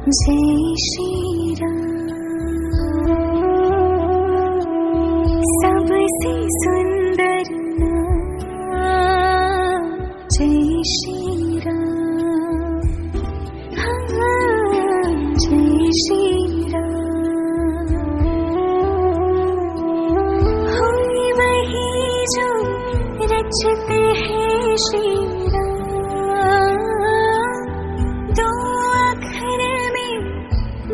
जय श्री राम। सबसे सुंदर नाम जय श्री राम। हाँ, जय श्री राम। होई वही जो रचते हैं श्री राम। दो अक्षर में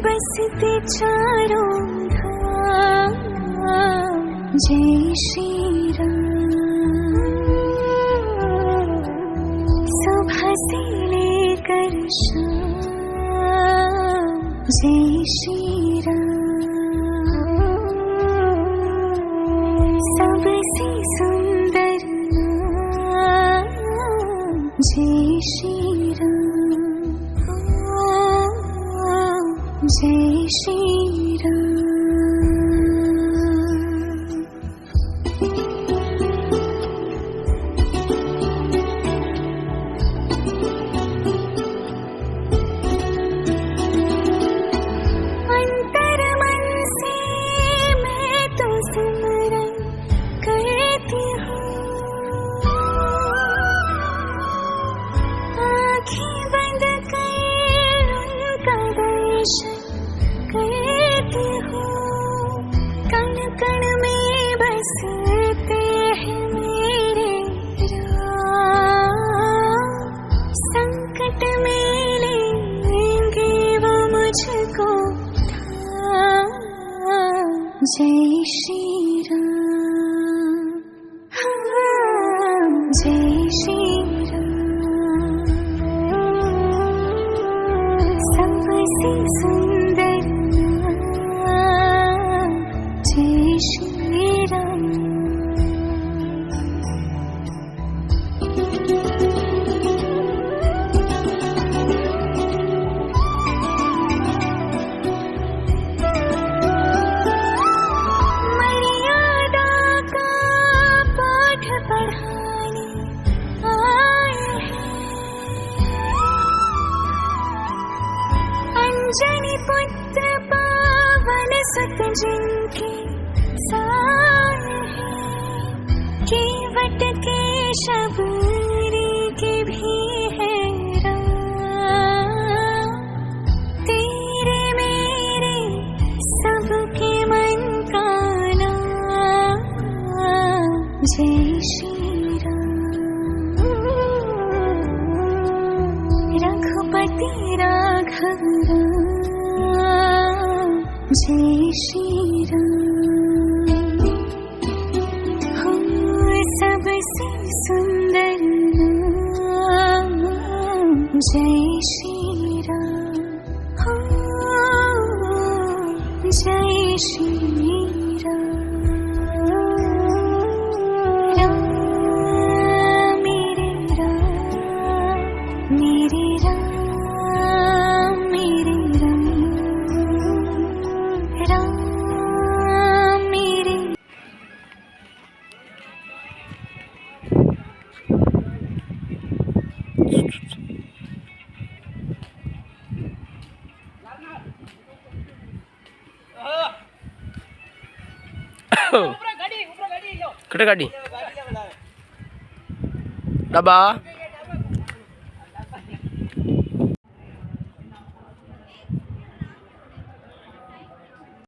बसते चारों धाम जय श्री राम। सुबह से लेकर शाम जय श्री राम। सबसे सुंदर नाम जय श्री राम। जय श्री राम। अंतर मन से मैं तो सिमरन करती हूँ। आँखें बंद कर उनका दर्शन करती हूँ। कण कण में बसते हैं मेरे राम। संकट में लेंगे वो मुझको थाम जय श्री राम। हाँ, जय श्री राम। सबसे सुंदर नाम जय श्री राम। मर्यादा का पाठ पढ़ाने आए हैं। अंजनी पुत्र पावन सुत जिनके साए हैं। केवट के शबरी के भी है राम। तेरे मेरे सबके मन का नाम जय श्री राम। रघुपति राघव राम जय श्री राम। हो सबसे सुंदर नाम जय श्री राम। हो जय श्री राम। राम मेरे राम, मेरे राम, मेरे राम, राम मेरे। कडे गाडी डबा